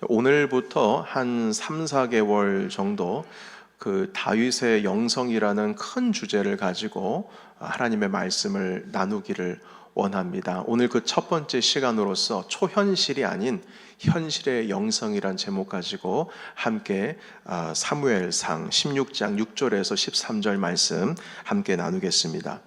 오늘부터 한 3, 4개월 정도 그 다윗의 영성이라는 큰 주제를 가지고 하나님의 말씀을 나누기를 원합니다. 오늘 그 첫 번째 시간으로서 초현실이 아닌 현실의 영성이란 제목 가지고 함께 사무엘상 16장 6절에서 13절 말씀 함께 나누겠습니다.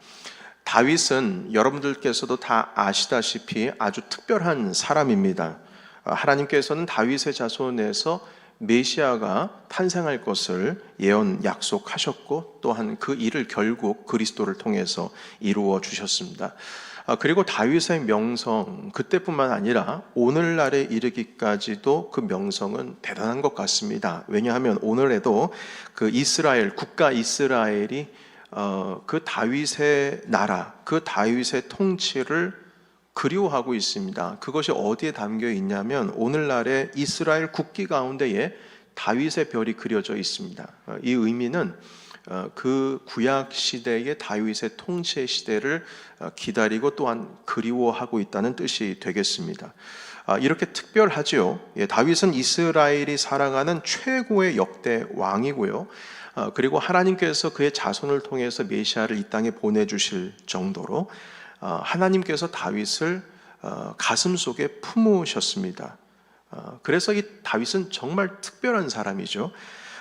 다윗은 여러분들께서도 다 아시다시피 아주 특별한 사람입니다. 하나님께서는 다윗의 자손에서 메시아가 탄생할 것을 예언 약속하셨고 또한 그 일을 결국 그리스도를 통해서 이루어 주셨습니다. 그리고 다윗의 명성, 그때뿐만 아니라 오늘날에 이르기까지도 그 명성은 대단한 것 같습니다. 왜냐하면 오늘에도 그 이스라엘, 국가 이스라엘이 그 다윗의 나라, 그 다윗의 통치를 그리워하고 있습니다. 그것이 어디에 담겨 있냐면 오늘날의 이스라엘 국기 가운데에 다윗의 별이 그려져 있습니다. 이 의미는 그 구약 시대의 다윗의 통치의 시대를 기다리고 또한 그리워하고 있다는 뜻이 되겠습니다. 이렇게 특별하지요. 다윗은 이스라엘이 사랑하는 최고의 역대 왕이고요. 그리고 하나님께서 그의 자손을 통해서 메시아를 이 땅에 보내주실 정도로 하나님께서 다윗을 가슴속에 품으셨습니다. 그래서 이 다윗은 정말 특별한 사람이죠.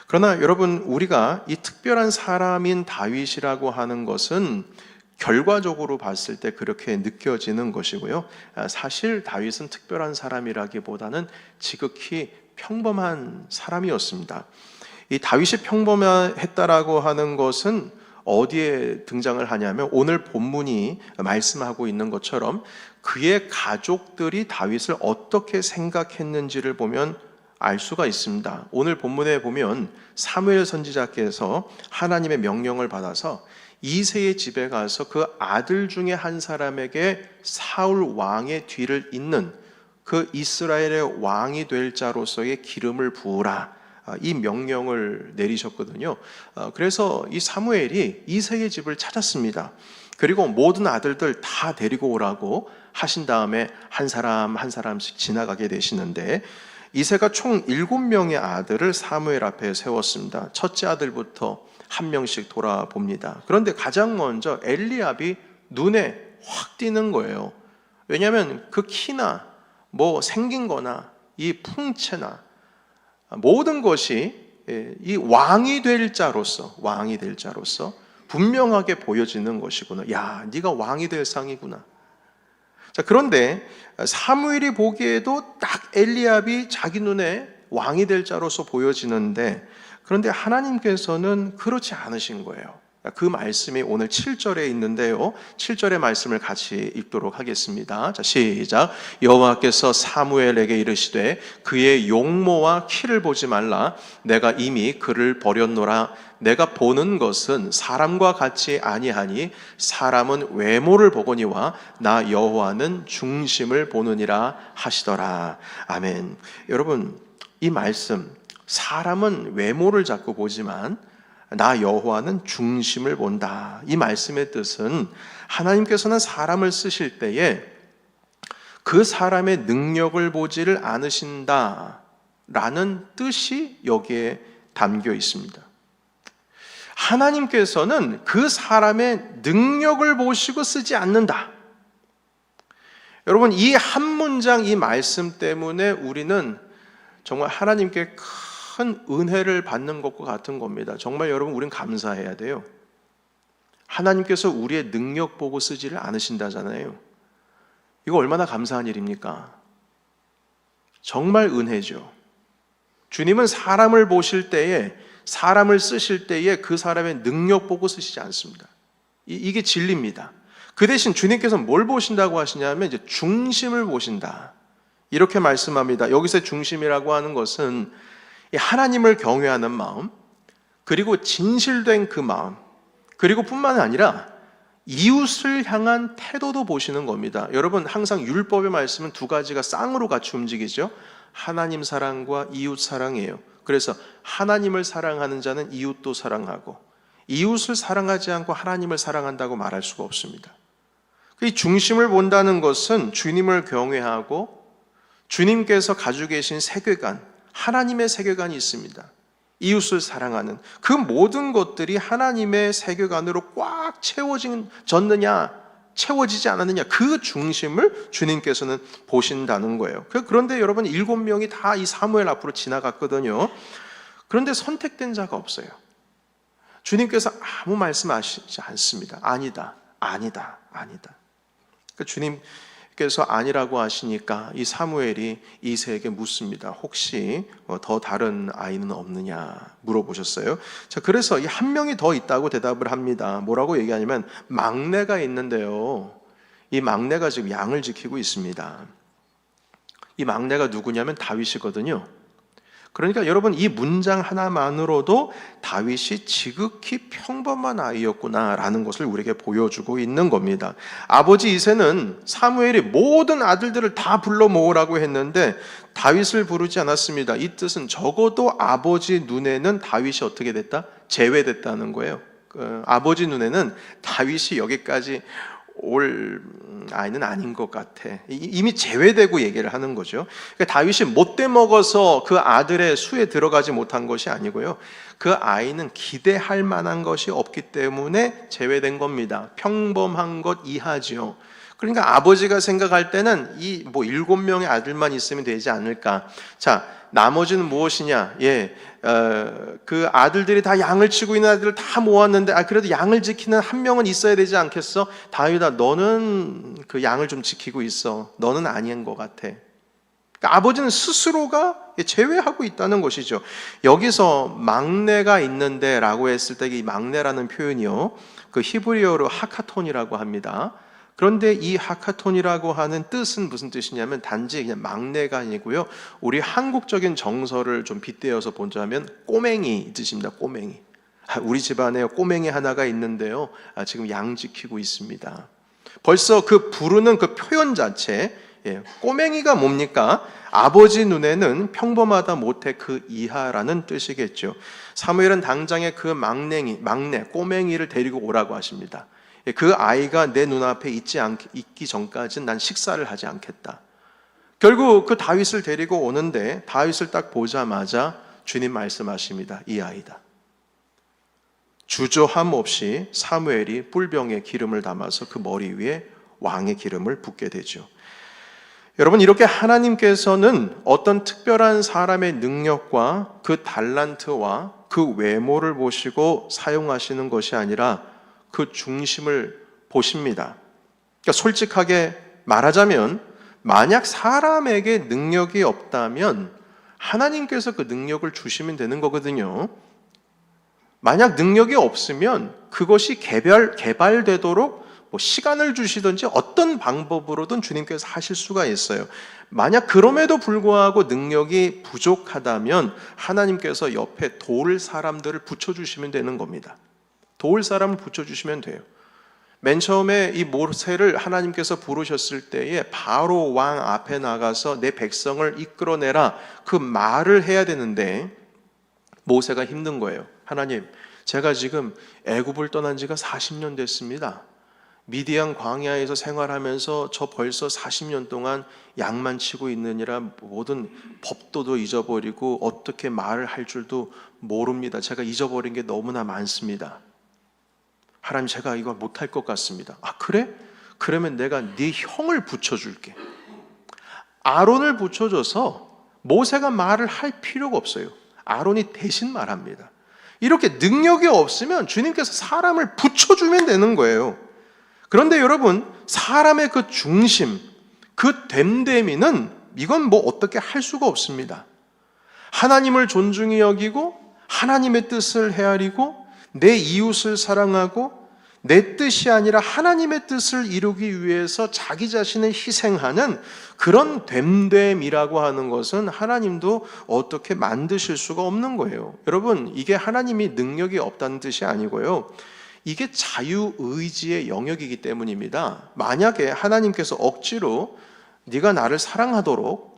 그러나 여러분, 우리가 이 특별한 사람인 다윗이라고 하는 것은 결과적으로 봤을 때 그렇게 느껴지는 것이고요. 사실 다윗은 특별한 사람이라기보다는 지극히 평범한 사람이었습니다. 이 다윗이 평범했다라고 하는 것은 어디에 등장을 하냐면 오늘 본문이 말씀하고 있는 것처럼 그의 가족들이 다윗을 어떻게 생각했는지를 보면 알 수가 있습니다. 오늘 본문에 보면 사무엘 선지자께서 하나님의 명령을 받아서 이새의 집에 가서 그 아들 중에 한 사람에게 사울 왕의 뒤를 잇는 그 이스라엘의 왕이 될 자로서의 기름을 부으라, 이 명령을 내리셨거든요. 그래서 이 사무엘이 이새의 집을 찾았습니다. 그리고 모든 아들들 다 데리고 오라고 하신 다음에 한 사람 한 사람씩 지나가게 되시는데, 이새가 총 7명의 아들을 사무엘 앞에 세웠습니다. 첫째 아들부터 한 명씩 돌아봅니다. 그런데 가장 먼저 엘리압이 눈에 확 띄는 거예요. 왜냐하면 그 키나 뭐 생긴 거나 이 풍채나 모든 것이 이 왕이 될 자로서 분명하게 보여지는 것이구나. 야, 네가 왕이 될 상이구나. 자, 그런데 사무엘이 보기에도 딱 엘리압이 자기 눈에 왕이 될 자로서 보여지는데, 그런데 하나님께서는 그렇지 않으신 거예요. 그 말씀이 오늘 7절에 있는데요. 7절의 말씀을 같이 읽도록 하겠습니다. 자, 시작. 여호와께서 사무엘에게 이르시되 그의 용모와 키를 보지 말라. 내가 이미 그를 버렸노라. 내가 보는 것은 사람과 같이 아니하니 사람은 외모를 보거니와 나 여호와는 중심을 보느니라 하시더라. 아멘. 여러분, 이 말씀, 사람은 외모를 자꾸 보지만 나 여호와는 중심을 본다. 이 말씀의 뜻은 하나님께서는 사람을 쓰실 때에 그 사람의 능력을 보지를 않으신다 라는 뜻이 여기에 담겨 있습니다. 하나님께서는 그 사람의 능력을 보시고 쓰지 않는다. 여러분, 이 한 문장, 이 말씀 때문에 우리는 정말 하나님께 큰 은혜를 받는 것과 같은 겁니다. 정말 여러분, 우린 감사해야 돼요. 하나님께서 우리의 능력 보고 쓰지를 않으신다잖아요. 이거 얼마나 감사한 일입니까? 정말 은혜죠. 주님은 사람을 보실 때에, 사람을 쓰실 때에 그 사람의 능력 보고 쓰시지 않습니다. 이게 진리입니다. 그 대신 주님께서는 뭘 보신다고 하시냐면 이제 중심을 보신다, 이렇게 말씀합니다. 여기서 중심이라고 하는 것은 하나님을 경외하는 마음, 그리고 진실된 그 마음, 그리고 뿐만 아니라 이웃을 향한 태도도 보시는 겁니다. 여러분, 항상 율법의 말씀은 두 가지가 쌍으로 같이 움직이죠. 하나님 사랑과 이웃 사랑이에요. 그래서 하나님을 사랑하는 자는 이웃도 사랑하고, 이웃을 사랑하지 않고 하나님을 사랑한다고 말할 수가 없습니다. 이 중심을 본다는 것은 주님을 경외하고 주님께서 가지고 계신 세계관, 하나님의 세계관이 있습니다. 이웃을 사랑하는 그 모든 것들이 하나님의 세계관으로 꽉 채워졌느냐, 채워지지 않았느냐, 그 중심을 주님께서는 보신다는 거예요. 그런데 여러분, 7명이 다 이 사무엘 앞으로 지나갔거든요. 그런데 선택된 자가 없어요. 주님께서 아무 말씀하시지 않습니다. 아니다, 아니다, 아니다. 주님께서 아니라고 하시니까 이 사무엘이 이새에게 묻습니다. 혹시 더 다른 아이는 없느냐 물어보셨어요. 자, 그래서 이 한 명이 더 있다고 대답을 합니다. 뭐라고 얘기하냐면 막내가 있는데요, 이 막내가 지금 양을 지키고 있습니다. 이 막내가 누구냐면 다윗이거든요. 그러니까 여러분, 이 문장 하나만으로도 다윗이 지극히 평범한 아이였구나라는 것을 우리에게 보여주고 있는 겁니다. 아버지 이새는 사무엘이 모든 아들들을 다 불러 모으라고 했는데 다윗을 부르지 않았습니다. 이 뜻은 적어도 아버지 눈에는 다윗이 어떻게 됐다? 제외됐다는 거예요. 아버지 눈에는 다윗이 여기까지 올 아이는 아닌 것 같아. 이미 제외되고 얘기를 하는 거죠. 그러니까 다윗이 못돼 먹어서 그 아들의 수에 들어가지 못한 것이 아니고요, 그 아이는 기대할 만한 것이 없기 때문에 제외된 겁니다. 평범한 것 이하지요. 그러니까 아버지가 생각할 때는 이 7명의 아들만 있으면 되지 않을까. 자, 나머지는 무엇이냐? 그 아들들이 다 양을 치고 있는 아들을 다 모았는데, 그래도 양을 지키는 한 명은 있어야 되지 않겠어? 다윗아, 너는 그 양을 좀 지키고 있어. 너는 아닌 것 같아. 그러니까 아버지는 스스로가 제외하고 있다는 것이죠. 여기서 막내가 있는데 라고 했을 때 이 막내라는 표현이요, 그 히브리어로 하카톤이라고 합니다. 그런데 이 하카톤이라고 하는 뜻은 무슨 뜻이냐면 단지 그냥 막내가 아니고요, 우리 한국적인 정서를 좀 빗대어서 보자면 꼬맹이 뜻입니다. 꼬맹이. 우리 집안에 꼬맹이 하나가 있는데요, 지금 양 지키고 있습니다. 벌써 그 부르는 그 표현 자체, 꼬맹이가 뭡니까? 아버지 눈에는 평범하다 못해 그 이하라는 뜻이겠죠. 사무엘은 당장에 그 막내 꼬맹이를 데리고 오라고 하십니다. 그 아이가 내 눈앞에 있기 전까지는 난 식사를 하지 않겠다. 결국 그 다윗을 데리고 오는데 다윗을 딱 보자마자 주님 말씀하십니다. 이 아이다. 주저함 없이 사무엘이 뿔병에 기름을 담아서 그 머리 위에 왕의 기름을 붓게 되죠. 여러분, 이렇게 하나님께서는 어떤 특별한 사람의 능력과 그 달란트와 그 외모를 보시고 사용하시는 것이 아니라 그 중심을 보십니다. 그러니까 솔직하게 말하자면 만약 사람에게 능력이 없다면 하나님께서 그 능력을 주시면 되는 거거든요. 만약 능력이 없으면 그것이 개발되도록 시간을 주시든지 어떤 방법으로든 주님께서 하실 수가 있어요. 만약 그럼에도 불구하고 능력이 부족하다면 하나님께서 옆에 도울 사람들을 붙여주시면 되는 겁니다. 도울 사람을 붙여주시면 돼요. 맨 처음에 이 모세를 하나님께서 부르셨을 때에 바로 왕 앞에 나가서 내 백성을 이끌어내라, 그 말을 해야 되는데 모세가 힘든 거예요. 하나님, 제가 지금 애굽을 떠난 지가 40년 됐습니다. 미디안 광야에서 생활하면서 저 벌써 40년 동안 양만 치고 있느니라 모든 법도도 잊어버리고 어떻게 말을 할 줄도 모릅니다. 제가 잊어버린 게 너무나 많습니다. 하나님, 제가 이거 못할 것 같습니다. 그래? 그러면 내가 네 형을 붙여줄게. 아론을 붙여줘서 모세가 말을 할 필요가 없어요. 아론이 대신 말합니다. 이렇게 능력이 없으면 주님께서 사람을 붙여주면 되는 거예요. 그런데 여러분, 사람의 그 중심, 그 됨됨이는 이건 어떻게 할 수가 없습니다. 하나님을 존중히 여기고 하나님의 뜻을 헤아리고 내 이웃을 사랑하고 내 뜻이 아니라 하나님의 뜻을 이루기 위해서 자기 자신을 희생하는 그런 됨됨이라고 하는 것은 하나님도 어떻게 만드실 수가 없는 거예요. 여러분, 이게 하나님이 능력이 없다는 뜻이 아니고요, 이게 자유의지의 영역이기 때문입니다. 만약에 하나님께서 억지로 네가 나를 사랑하도록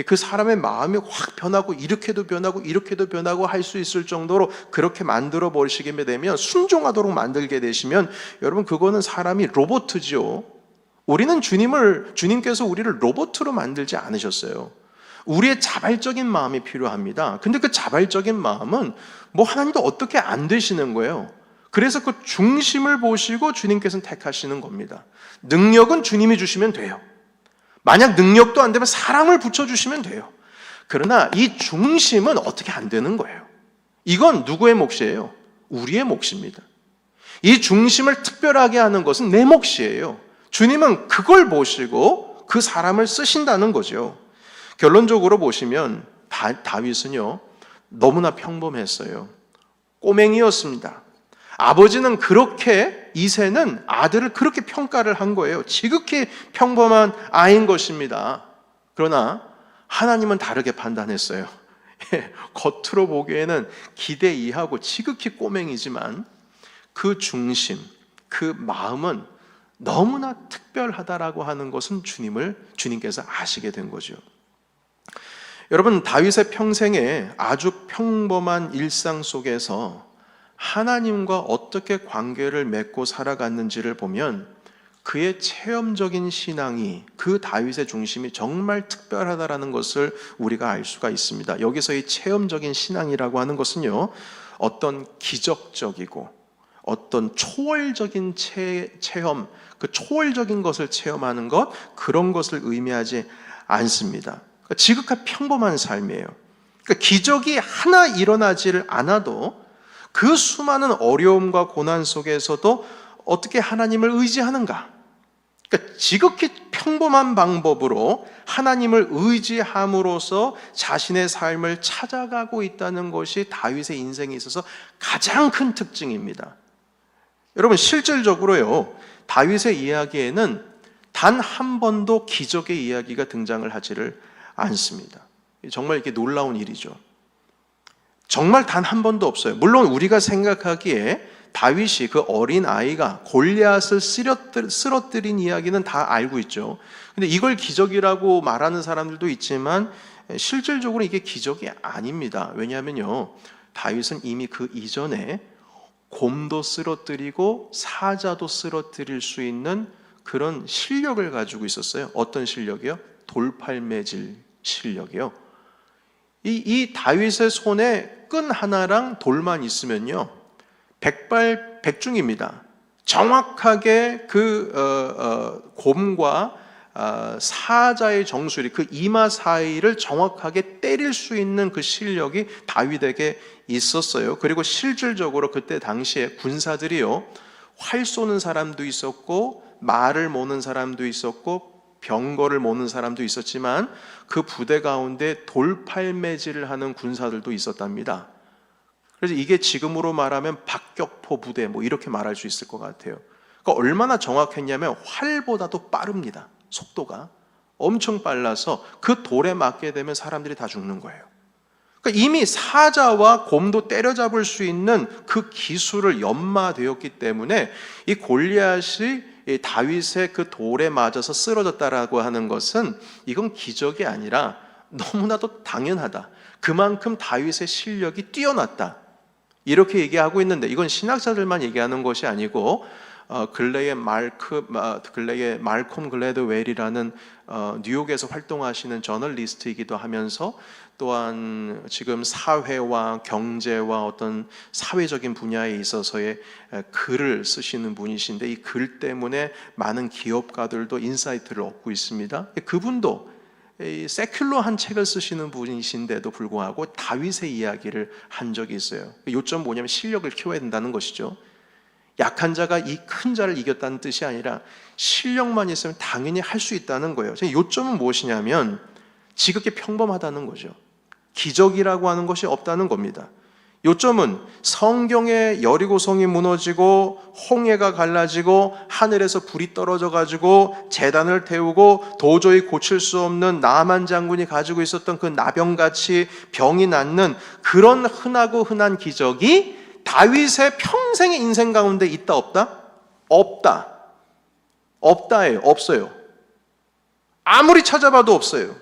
그 사람의 마음이 확 변하고 이렇게도 변하고 이렇게도 변하고 할 수 있을 정도로 그렇게 만들어 버리시게 되면, 순종하도록 만들게 되시면 여러분, 그거는 사람이 로봇이죠. 주님께서 우리를 로봇으로 만들지 않으셨어요. 우리의 자발적인 마음이 필요합니다. 근데 그 자발적인 마음은 하나님도 어떻게 안 되시는 거예요. 그래서 그 중심을 보시고 주님께서는 택하시는 겁니다. 능력은 주님이 주시면 돼요. 만약 능력도 안 되면 사람을 붙여주시면 돼요. 그러나 이 중심은 어떻게 안 되는 거예요. 이건 누구의 몫이에요? 우리의 몫입니다. 이 중심을 특별하게 하는 것은 내 몫이에요. 주님은 그걸 보시고 그 사람을 쓰신다는 거죠. 결론적으로 보시면 다윗은요, 너무나 평범했어요. 꼬맹이였습니다. 아버지는 이새는 아들을 그렇게 평가를 한 거예요. 지극히 평범한 아이인 것입니다. 그러나 하나님은 다르게 판단했어요. 겉으로 보기에는 기대 이하고 지극히 꼬맹이지만 그 중심, 그 마음은 너무나 특별하다라고 하는 것은 주님께서 아시게 된 거죠. 여러분, 다윗의 평생에 아주 평범한 일상 속에서 하나님과 어떻게 관계를 맺고 살아갔는지를 보면 그의 체험적인 신앙이, 그 다윗의 중심이 정말 특별하다라는 것을 우리가 알 수가 있습니다. 여기서 이 체험적인 신앙이라고 하는 것은요, 어떤 기적적이고 어떤 초월적인 체험, 그 초월적인 것을 체험하는 것, 그런 것을 의미하지 않습니다. 그러니까 지극히 평범한 삶이에요. 그러니까 기적이 하나 일어나지를 않아도 그 수많은 어려움과 고난 속에서도 어떻게 하나님을 의지하는가? 그러니까 지극히 평범한 방법으로 하나님을 의지함으로써 자신의 삶을 찾아가고 있다는 것이 다윗의 인생에 있어서 가장 큰 특징입니다. 여러분, 실질적으로요, 다윗의 이야기에는 단 한 번도 기적의 이야기가 등장을 하지를 않습니다. 정말 이게 놀라운 일이죠. 정말 단 한 번도 없어요. 물론 우리가 생각하기에 다윗이 그 어린 아이가 골리앗을 쓰러뜨린 이야기는 다 알고 있죠. 근데 이걸 기적이라고 말하는 사람들도 있지만 실질적으로 이게 기적이 아닙니다. 왜냐하면요, 다윗은 이미 그 이전에 곰도 쓰러뜨리고 사자도 쓰러뜨릴 수 있는 그런 실력을 가지고 있었어요. 어떤 실력이요? 돌팔매질 실력이요. 이 다윗의 손에 끈 하나랑 돌만 있으면요, 백발백중입니다. 정확하게 곰과 사자의 정수리, 그 이마 사이를 정확하게 때릴 수 있는 그 실력이 다윗에게 있었어요. 그리고 실질적으로 그때 당시에 군사들이요, 활 쏘는 사람도 있었고 말을 모는 사람도 있었고 병거를 모는 사람도 있었지만 그 부대 가운데 돌팔매질을 하는 군사들도 있었답니다. 그래서 이게 지금으로 말하면 박격포 부대 이렇게 말할 수 있을 것 같아요. 그러니까 얼마나 정확했냐면 활보다도 빠릅니다. 속도가 엄청 빨라서 그 돌에 맞게 되면 사람들이 다 죽는 거예요. 그러니까 이미 사자와 곰도 때려잡을 수 있는 그 기술을 연마되었기 때문에 이 골리앗이 다윗의 그 돌에 맞아서 쓰러졌다라고 하는 것은 이건 기적이 아니라 너무나도 당연하다. 그만큼 다윗의 실력이 뛰어났다. 이렇게 얘기하고 있는데 이건 신학자들만 얘기하는 것이 아니고 근래에 말콤 글래드웰이라는 뉴욕에서 활동하시는 저널리스트이기도 하면서 또한 지금 사회와 경제와 어떤 사회적인 분야에 있어서의 글을 쓰시는 분이신데 이 글 때문에 많은 기업가들도 인사이트를 얻고 있습니다. 그분도 세큘러한 책을 쓰시는 분이신데도 불구하고 다윗의 이야기를 한 적이 있어요. 요점 뭐냐면 실력을 키워야 된다는 것이죠. 약한 자가 이 큰 자를 이겼다는 뜻이 아니라 실력만 있으면 당연히 할 수 있다는 거예요. 요점은 무엇이냐면 지극히 평범하다는 거죠. 기적이라고 하는 것이 없다는 겁니다. 요점은 성경에 여리고성이 무너지고 홍해가 갈라지고 하늘에서 불이 떨어져 가지고 제단을 태우고 도저히 고칠 수 없는 나만 장군이 가지고 있었던 그 나병같이 병이 낫는 그런 흔하고 흔한 기적이 다윗의 평생의 인생 가운데 있다 없다? 없다. 없다예요. 없어요. 아무리 찾아봐도 없어요.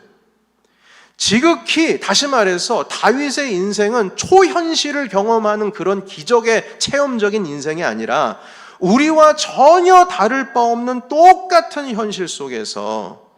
지극히 다시 말해서 다윗의 인생은 초현실을 경험하는 그런 기적의 체험적인 인생이 아니라 우리와 전혀 다를 바 없는 똑같은 현실 속에서,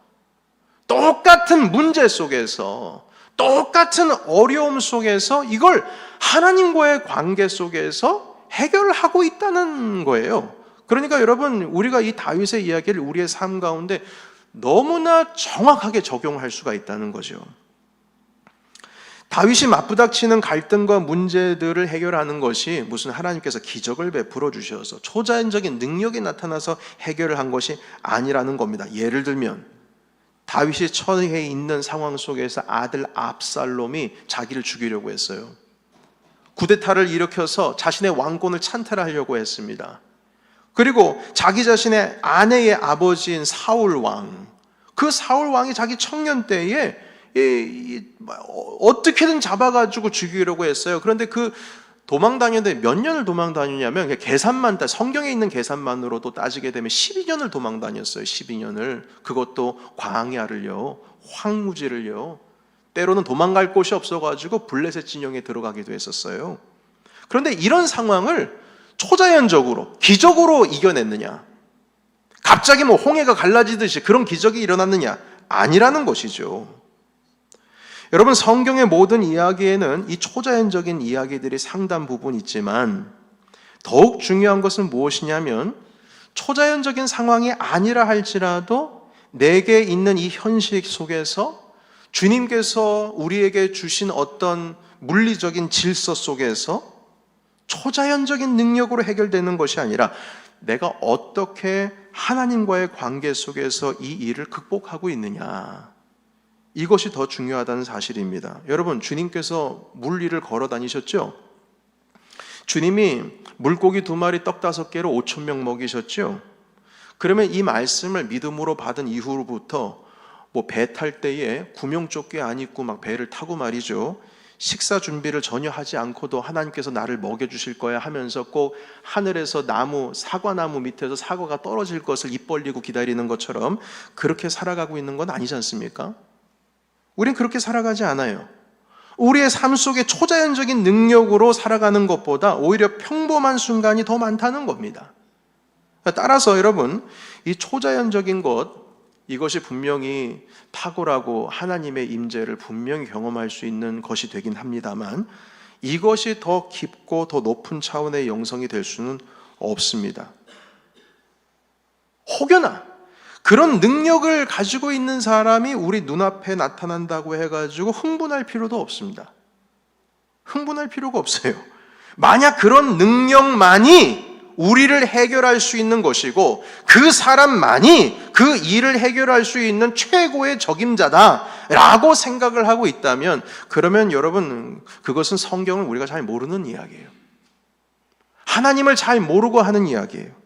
똑같은 문제 속에서, 똑같은 어려움 속에서 이걸 하나님과의 관계 속에서 해결하고 있다는 거예요. 그러니까 여러분, 우리가 이 다윗의 이야기를 우리의 삶 가운데 너무나 정확하게 적용할 수가 있다는 거죠. 다윗이 맞부닥치는 갈등과 문제들을 해결하는 것이 무슨 하나님께서 기적을 베풀어 주셔서 초자연적인 능력이 나타나서 해결을 한 것이 아니라는 겁니다. 예를 들면 다윗이 처해 있는 상황 속에서 아들 압살롬이 자기를 죽이려고 했어요. 쿠데타를 일으켜서 자신의 왕권을 찬탈하려고 했습니다. 그리고 자기 자신의 아내의 아버지인 사울 왕, 그 사울 왕이 자기 청년 때에 어떻게든 잡아가지고 죽이려고 했어요. 그런데 그 도망다녔는데 몇 년을 도망다녔냐면 계산만, 성경에 있는 계산만으로도 따지게 되면 12년을 도망다녔어요. 12년을. 그것도 광야를요, 황무지를요. 때로는 도망갈 곳이 없어가지고 블레셋 진영에 들어가기도 했었어요. 그런데 이런 상황을 초자연적으로, 기적으로 이겨냈느냐? 갑자기 뭐 홍해가 갈라지듯이 그런 기적이 일어났느냐? 아니라는 것이죠. 여러분, 성경의 모든 이야기에는 이 초자연적인 이야기들이 상당 부분 있지만 더욱 중요한 것은 무엇이냐면 초자연적인 상황이 아니라 할지라도 내게 있는 이 현실 속에서 주님께서 우리에게 주신 어떤 물리적인 질서 속에서 초자연적인 능력으로 해결되는 것이 아니라 내가 어떻게 하나님과의 관계 속에서 이 일을 극복하고 있느냐, 이것이 더 중요하다는 사실입니다. 여러분, 주님께서 물 위를 걸어 다니셨죠? 주님이 물고기 2마리 떡 5개로 5,000명 먹이셨죠? 그러면 이 말씀을 믿음으로 받은 이후로부터 뭐 배 탈 때에 구명조끼 안 입고 막 배를 타고 말이죠, 식사 준비를 전혀 하지 않고도 하나님께서 나를 먹여주실 거야 하면서 꼭 하늘에서 사과나무 밑에서 사과가 떨어질 것을 입 벌리고 기다리는 것처럼 그렇게 살아가고 있는 건 아니지 않습니까? 우린 그렇게 살아가지 않아요. 우리의 삶 속에 초자연적인 능력으로 살아가는 것보다 오히려 평범한 순간이 더 많다는 겁니다. 따라서 여러분, 이 초자연적인 것, 이것이 분명히 탁월하고 하나님의 임재를 분명히 경험할 수 있는 것이 되긴 합니다만 이것이 더 깊고 더 높은 차원의 영성이 될 수는 없습니다. 혹여나 그런 능력을 가지고 있는 사람이 우리 눈앞에 나타난다고 해가지고 흥분할 필요도 없습니다. 흥분할 필요가 없어요. 만약 그런 능력만이 우리를 해결할 수 있는 것이고 그 사람만이 그 일을 해결할 수 있는 최고의 적임자다라고 생각을 하고 있다면, 그러면 여러분, 그것은 성경을 우리가 잘 모르는 이야기예요. 하나님을 잘 모르고 하는 이야기예요.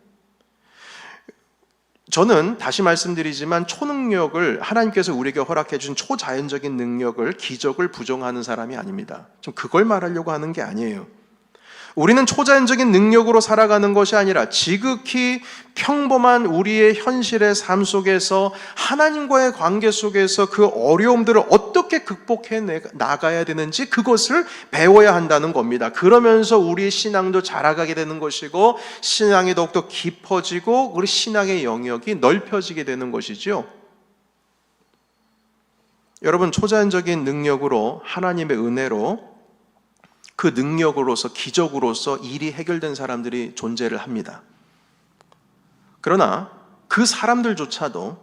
저는 다시 말씀드리지만 초능력을, 하나님께서 우리에게 허락해 준 초자연적인 능력을, 기적을 부정하는 사람이 아닙니다. 좀 그걸 말하려고 하는 게 아니에요. 우리는 초자연적인 능력으로 살아가는 것이 아니라 지극히 평범한 우리의 현실의 삶 속에서 하나님과의 관계 속에서 그 어려움들을 어떻게 극복해 나가야 되는지 그것을 배워야 한다는 겁니다. 그러면서 우리의 신앙도 자라가게 되는 것이고 신앙이 더욱더 깊어지고 우리 신앙의 영역이 넓혀지게 되는 것이죠. 여러분, 초자연적인 능력으로, 하나님의 은혜로, 그 능력으로서, 기적으로서 일이 해결된 사람들이 존재를 합니다. 그러나 그 사람들조차도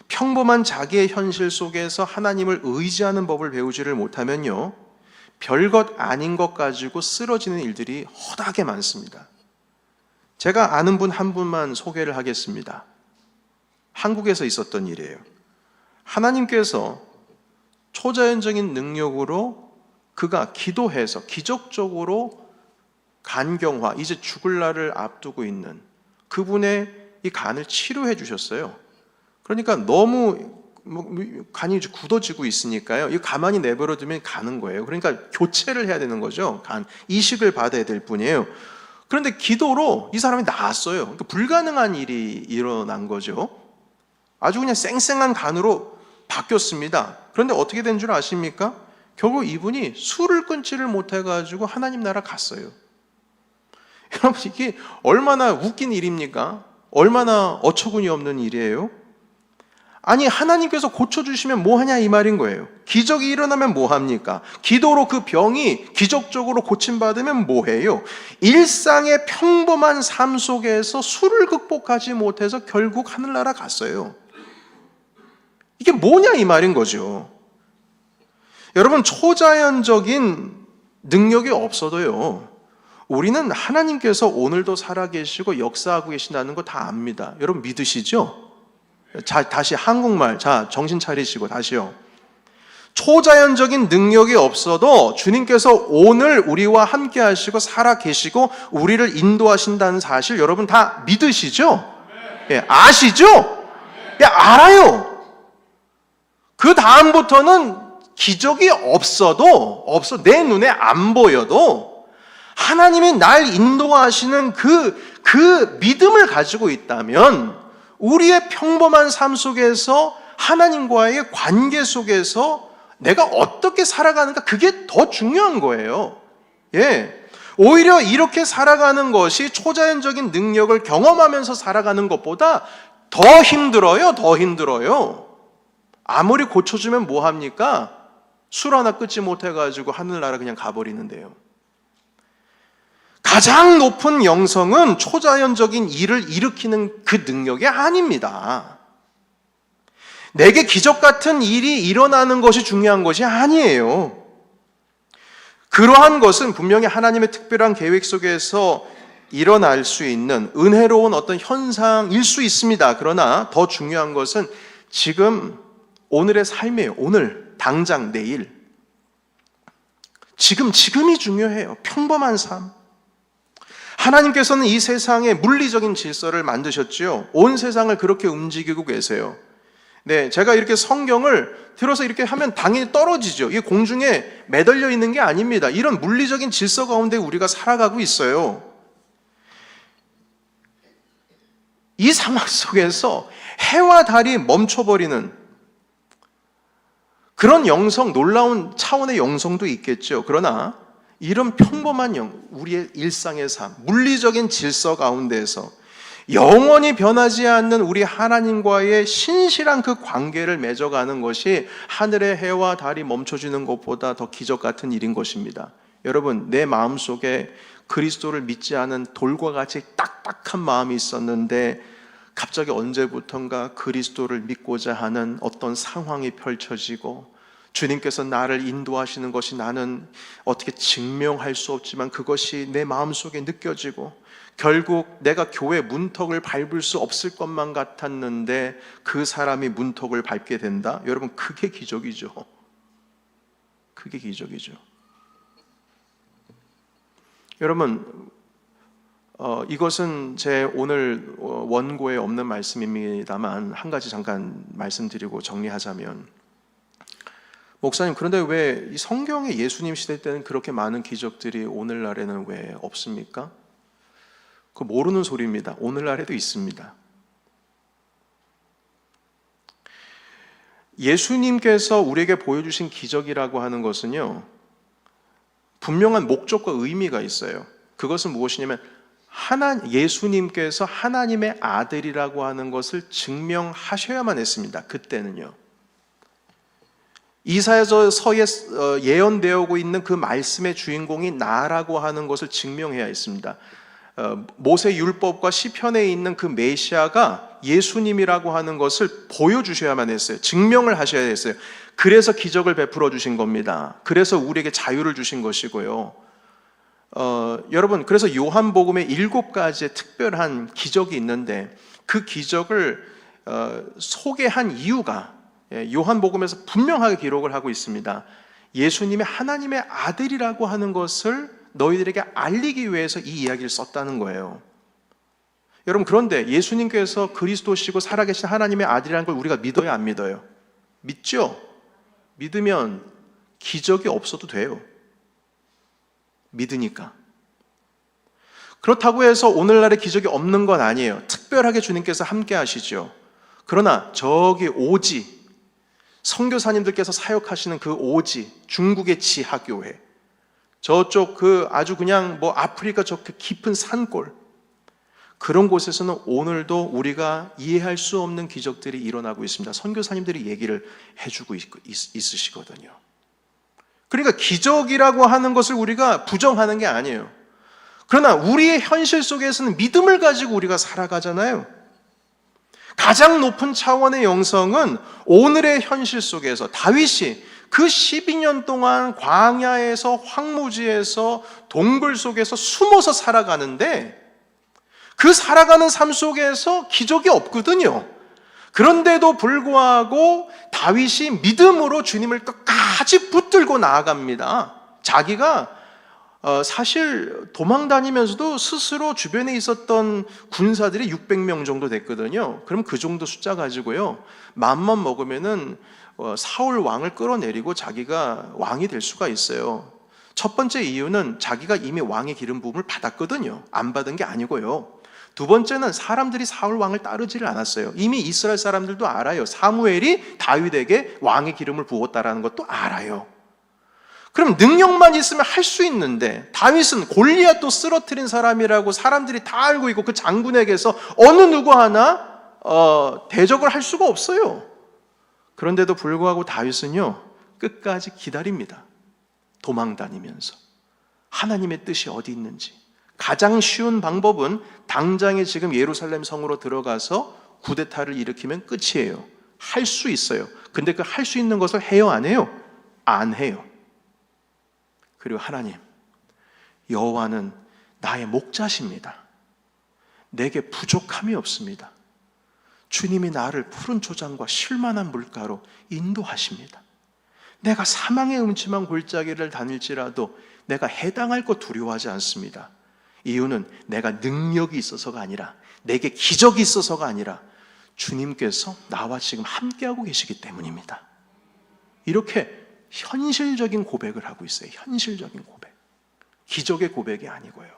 평범한 자기의 현실 속에서 하나님을 의지하는 법을 배우지를 못하면요, 별것 아닌 것 가지고 쓰러지는 일들이 허다하게 많습니다. 제가 아는 분 한 분만 소개를 하겠습니다. 한국에서 있었던 일이에요. 하나님께서 초자연적인 능력으로 그가 기도해서 기적적으로 간경화, 이제 죽을 날을 앞두고 있는 그분의 이 간을 치료해 주셨어요. 그러니까 너무 간이 굳어지고 있으니까요, 이 가만히 내버려 두면 가는 거예요. 그러니까 교체를 해야 되는 거죠. 간 이식을 받아야 될 뿐이에요. 그런데 기도로 이 사람이 나았어요. 그러니까 불가능한 일이 일어난 거죠. 아주 그냥 쌩쌩한 간으로 바뀌었습니다. 그런데 어떻게 된 줄 아십니까? 결국 이분이 술을 끊지를 못해가지고 하나님 나라 갔어요. 여러분, 이게 얼마나 웃긴 일입니까? 얼마나 어처구니 없는 일이에요? 아니, 하나님께서 고쳐주시면 뭐하냐 이 말인 거예요. 기적이 일어나면 뭐합니까? 기도로 그 병이 기적적으로 고침받으면 뭐해요? 일상의 평범한 삶 속에서 술을 극복하지 못해서 결국 하늘나라 갔어요. 이게 뭐냐 이 말인 거죠. 여러분, 초자연적인 능력이 없어도요, 우리는 하나님께서 오늘도 살아계시고 역사하고 계신다는 거 다 압니다. 여러분 믿으시죠? 자, 다시 한국말, 자, 정신 차리시고 다시요. 초자연적인 능력이 없어도 주님께서 오늘 우리와 함께 하시고 살아 계시고 우리를 인도하신다는 사실 여러분 다 믿으시죠? 예, 아시죠? 예, 알아요. 그 다음부터는 기적이 없어도, 내 눈에 안 보여도 하나님이 날 인도하시는 그 믿음을 가지고 있다면 우리의 평범한 삶 속에서 하나님과의 관계 속에서 내가 어떻게 살아가는가, 그게 더 중요한 거예요. 예. 오히려 이렇게 살아가는 것이 초자연적인 능력을 경험하면서 살아가는 것보다 더 힘들어요. 더 힘들어요. 아무리 고쳐주면 뭐합니까? 술 하나 끊지 못해가지고 하늘나라 그냥 가버리는데요. 가장 높은 영성은 초자연적인 일을 일으키는 그 능력이 아닙니다. 내게 기적 같은 일이 일어나는 것이 중요한 것이 아니에요. 그러한 것은 분명히 하나님의 특별한 계획 속에서 일어날 수 있는 은혜로운 어떤 현상일 수 있습니다. 그러나 더 중요한 것은 지금 오늘의 삶이에요. 오늘, 당장, 내일. 지금이 중요해요. 평범한 삶. 하나님께서는 이 세상에 물리적인 질서를 만드셨지요. 온 세상을 그렇게 움직이고 계세요. 네, 제가 이렇게 성경을 들어서 이렇게 하면 당연히 떨어지죠. 이게 공중에 매달려 있는 게 아닙니다. 이런 물리적인 질서 가운데 우리가 살아가고 있어요. 이 상황 속에서 해와 달이 멈춰버리는 그런 영성, 놀라운 차원의 영성도 있겠죠. 그러나 이런 평범한 우리의 일상의 삶, 물리적인 질서 가운데서 영원히 변하지 않는 우리 하나님과의 신실한 그 관계를 맺어가는 것이 하늘의 해와 달이 멈춰지는 것보다 더 기적 같은 일인 것입니다. 여러분, 내 마음속에 그리스도를 믿지 않은 돌과 같이 딱딱한 마음이 있었는데 갑자기 언제부턴가 그리스도를 믿고자 하는 어떤 상황이 펼쳐지고 주님께서 나를 인도하시는 것이 나는 어떻게 증명할 수 없지만 그것이 내 마음속에 느껴지고 결국 내가 교회 문턱을 밟을 수 없을 것만 같았는데 그 사람이 문턱을 밟게 된다? 여러분, 그게 기적이죠. 그게 기적이죠. 여러분, 이것은 제 오늘 원고에 없는 말씀입니다만 한 가지 잠깐 말씀드리고 정리하자면, 목사님, 그런데 왜 이 성경에 예수님 시대 때는 그렇게 많은 기적들이 오늘날에는 왜 없습니까? 그거 모르는 소리입니다. 오늘날에도 있습니다. 예수님께서 우리에게 보여주신 기적이라고 하는 것은요, 분명한 목적과 의미가 있어요. 그것은 무엇이냐면 예수님께서 하나님의 아들이라고 하는 것을 증명하셔야만 했습니다. 그때는요. 이사야서에 예언되어 있는 그 말씀의 주인공이 나라고 하는 것을 증명해야 했습니다. 모세 율법과 시편에 있는 그 메시아가 예수님이라고 하는 것을 보여주셔야만 했어요. 증명을 하셔야 했어요. 그래서 기적을 베풀어 주신 겁니다. 그래서 우리에게 자유를 주신 것이고요. 여러분, 그래서 요한복음에 7가지의 특별한 기적이 있는데 그 기적을 소개한 이유가 요한복음에서 분명하게 기록을 하고 있습니다. 예수님이 하나님의 아들이라고 하는 것을 너희들에게 알리기 위해서 이 이야기를 썼다는 거예요. 여러분, 그런데 예수님께서 그리스도시고 살아계신 하나님의 아들이라는 걸 우리가 믿어요, 안 믿어요? 믿죠? 믿으면 기적이 없어도 돼요. 믿으니까. 그렇다고 해서 오늘날의 기적이 없는 건 아니에요. 특별하게 주님께서 함께 하시죠. 그러나 저기 오지, 선교사님들께서 사역하시는 그 오지, 중국의 지하교회, 저쪽 그 아주 그냥 뭐 아프리카 저 깊은 산골, 그런 곳에서는 오늘도 우리가 이해할 수 없는 기적들이 일어나고 있습니다. 선교사님들이 얘기를 해주고 있으시거든요. 그러니까 기적이라고 하는 것을 우리가 부정하는 게 아니에요. 그러나 우리의 현실 속에서는 믿음을 가지고 우리가 살아가잖아요. 가장 높은 차원의 영성은 오늘의 현실 속에서 다윗이 그 12년 동안 광야에서 황무지에서 동굴 속에서 숨어서 살아가는데, 그 살아가는 삶 속에서 기적이 없거든요. 그런데도 불구하고 다윗이 믿음으로 주님을 끝까지 붙들고 나아갑니다. 자기가 사실 도망 다니면서도 스스로 주변에 있었던 군사들이 600명 정도 됐거든요. 그럼 그 정도 숫자 가지고요, 마음만 먹으면은 사울 왕을 끌어내리고 자기가 왕이 될 수가 있어요. 첫 번째 이유는 자기가 이미 왕의 기름 부음을 받았거든요. 안 받은 게 아니고요. 두 번째는 사람들이 사울 왕을 따르지를 않았어요. 이미 이스라엘 사람들도 알아요. 사무엘이 다윗에게 왕의 기름을 부었다라는 것도 알아요. 그럼 능력만 있으면 할 수 있는데, 다윗은 골리앗도 쓰러뜨린 사람이라고 사람들이 다 알고 있고 그 장군에게서 어느 누구 하나 대적을 할 수가 없어요. 그런데도 불구하고 다윗은요, 끝까지 기다립니다. 도망 다니면서 하나님의 뜻이 어디 있는지. 가장 쉬운 방법은 당장에 지금 예루살렘 성으로 들어가서 쿠데타를 일으키면 끝이에요. 할 수 있어요. 근데 그 할 수 있는 것을 해요, 안 해요? 안 해요. 그리고 하나님, 여호와는 나의 목자십니다. 내게 부족함이 없습니다. 주님이 나를 푸른 초장과 쉴만한 물가로 인도하십니다. 내가 사망의 음침한 골짜기를 다닐지라도 내가 해당할 것 두려워하지 않습니다. 이유는 내가 능력이 있어서가 아니라, 내게 기적이 있어서가 아니라 주님께서 나와 지금 함께하고 계시기 때문입니다. 이렇게 현실적인 고백을 하고 있어요. 현실적인 고백. 기적의 고백이 아니고요.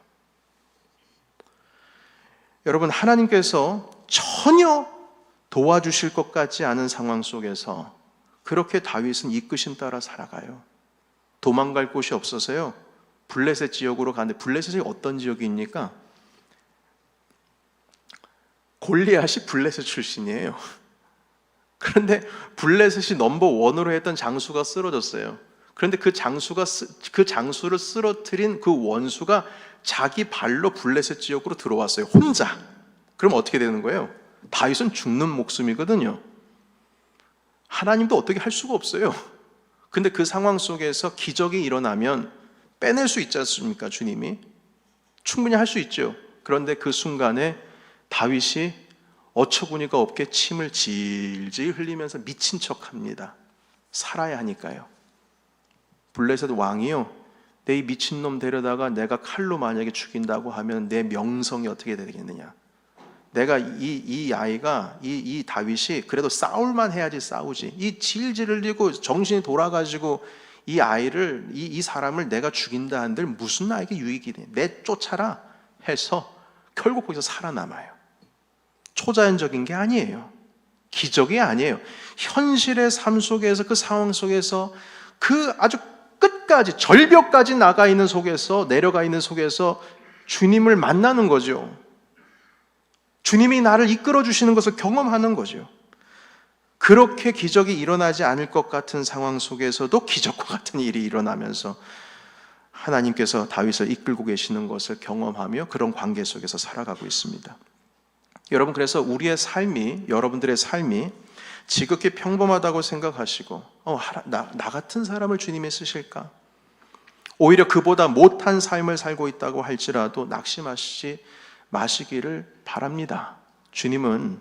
여러분, 하나님께서 전혀 도와주실 것 같지 않은 상황 속에서 그렇게 다윗은 이끄심 따라 살아가요. 도망갈 곳이 없어서요, 블레셋 지역으로 가는데, 블레셋이 어떤 지역입니까? 골리앗이 블레셋 출신이에요. 그런데 블레셋이 넘버 원으로 했던 장수가 쓰러졌어요. 그런데 그 장수를 쓰러뜨린 그 원수가 자기 발로 블레셋 지역으로 들어왔어요. 혼자. 그럼 어떻게 되는 거예요? 다윗은 죽는 목숨이거든요. 하나님도 어떻게 할 수가 없어요. 근데 그 상황 속에서 기적이 일어나면 빼낼 수 있지 않습니까? 주님이 충분히 할 수 있죠. 그런데 그 순간에 다윗이 어처구니가 없게 침을 질질 흘리면서 미친 척합니다. 살아야 하니까요. 블레셋 왕이요, 내 이 미친놈 데려다가 내가 칼로 만약에 죽인다고 하면 내 명성이 어떻게 되겠느냐. 내가 이 아이가, 이 다윗이 그래도 싸울만 해야지 싸우지, 이 질질 흘리고 정신이 돌아가지고 이 아이를, 이 사람을 내가 죽인다 한들 무슨 나에게 유익이 돼, 내쫓아라 해서 결국 거기서 살아남아요. 초자연적인 게 아니에요. 기적이 아니에요. 현실의 삶 속에서, 그 상황 속에서, 그 아주 끝까지 절벽까지 나가 있는 속에서, 내려가 있는 속에서 주님을 만나는 거죠. 주님이 나를 이끌어 주시는 것을 경험하는 거죠. 그렇게 기적이 일어나지 않을 것 같은 상황 속에서도 기적과 같은 일이 일어나면서 하나님께서 다윗을 이끌고 계시는 것을 경험하며 그런 관계 속에서 살아가고 있습니다. 여러분, 그래서 우리의 삶이, 여러분들의 삶이 지극히 평범하다고 생각하시고 나 같은 사람을 주님이 쓰실까? 오히려 그보다 못한 삶을 살고 있다고 할지라도 낙심하시지 마시기를 바랍니다. 주님은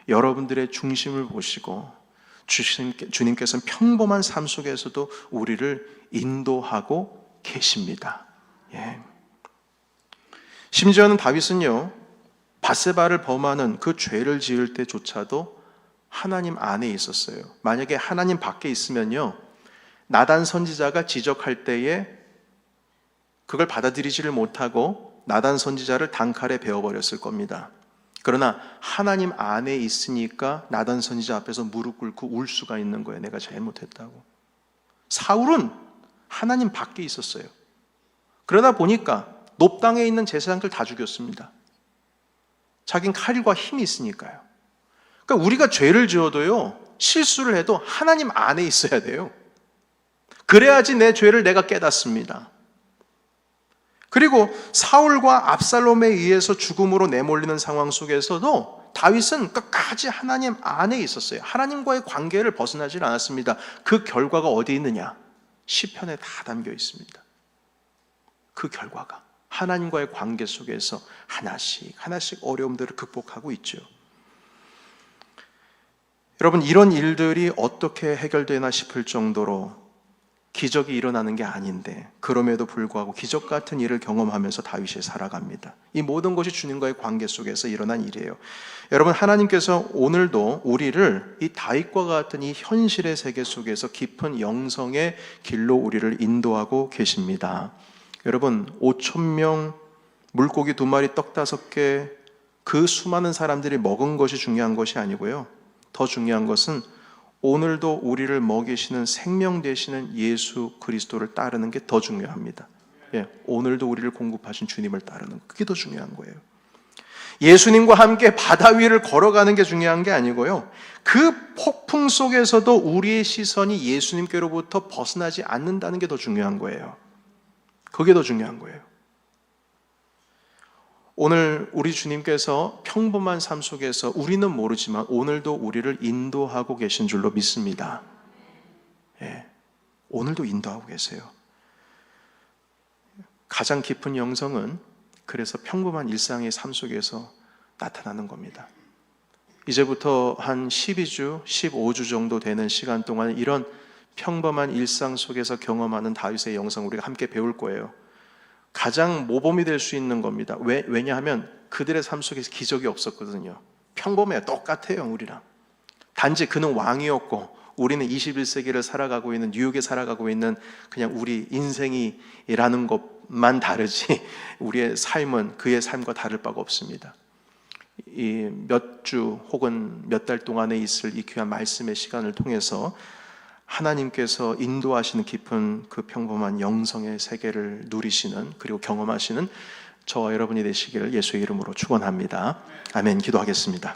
여러분들의 중심을 보시고 주님께서는 평범한 삶 속에서도 우리를 인도하고 계십니다. 예. 심지어는 다윗은요, 밧세바를 범하는 그 죄를 지을 때조차도 하나님 안에 있었어요. 만약에 하나님 밖에 있으면요, 나단 선지자가 지적할 때에 그걸 받아들이지를 못하고 나단 선지자를 단칼에 베어버렸을 겁니다. 그러나 하나님 안에 있으니까 나단 선지자 앞에서 무릎 꿇고 울 수가 있는 거예요. 내가 잘못했다고. 사울은 하나님 밖에 있었어요. 그러다 보니까 높당에 있는 제사장들 다 죽였습니다. 자긴 칼과 힘이 있으니까요. 그러니까 우리가 죄를 지어도요, 실수를 해도 하나님 안에 있어야 돼요. 그래야지 내 죄를 내가 깨닫습니다. 그리고 사울과 압살롬에 의해서 죽음으로 내몰리는 상황 속에서도 다윗은 끝까지 하나님 안에 있었어요. 하나님과의 관계를 벗어나지 않았습니다. 그 결과가 어디 있느냐? 시편에 다 담겨 있습니다. 그 결과가 하나님과의 관계 속에서 하나씩 하나씩 어려움들을 극복하고 있죠. 여러분, 이런 일들이 어떻게 해결되나 싶을 정도로 기적이 일어나는 게 아닌데 그럼에도 불구하고 기적 같은 일을 경험하면서 다윗이 살아갑니다. 이 모든 것이 주님과의 관계 속에서 일어난 일이에요. 여러분, 하나님께서 오늘도 우리를 이 다윗과 같은 이 현실의 세계 속에서 깊은 영성의 길로 우리를 인도하고 계십니다. 여러분, 5,000명 물고기 2마리 떡 5개 그 수많은 사람들이 먹은 것이 중요한 것이 아니고요, 더 중요한 것은 오늘도 우리를 먹이시는 생명 되시는 예수 그리스도를 따르는 게 더 중요합니다. 오늘도 우리를 공급하신 주님을 따르는 것, 그게 더 중요한 거예요. 예수님과 함께 바다 위를 걸어가는 게 중요한 게 아니고요, 그 폭풍 속에서도 우리의 시선이 예수님께로부터 벗어나지 않는다는 게 더 중요한 거예요. 그게 더 중요한 거예요. 오늘 우리 주님께서 평범한 삶 속에서 우리는 모르지만 오늘도 우리를 인도하고 계신 줄로 믿습니다. 오늘도 인도하고 계세요. 가장 깊은 영성은 그래서 평범한 일상의 삶 속에서 나타나는 겁니다. 이제부터 한 12주, 15주 정도 되는 시간 동안 이런 평범한 일상 속에서 경험하는 다윗의 영성 우리가 함께 배울 거예요. 가장 모범이 될 수 있는 겁니다. 왜냐하면 그들의 삶 속에서 기적이 없었거든요. 평범해요. 똑같아요, 우리랑. 단지 그는 왕이었고 우리는 21세기를 살아가고 있는, 뉴욕에 살아가고 있는 그냥 우리 인생이라는 것만 다르지 우리의 삶은 그의 삶과 다를 바가 없습니다. 이 몇 주 혹은 몇 달 동안에 있을 이 귀한 말씀의 시간을 통해서 하나님께서 인도하시는 깊은 그 평범한 영성의 세계를 누리시는, 그리고 경험하시는 저와 여러분이 되시기를 예수의 이름으로 축원합니다. 아멘. 기도하겠습니다.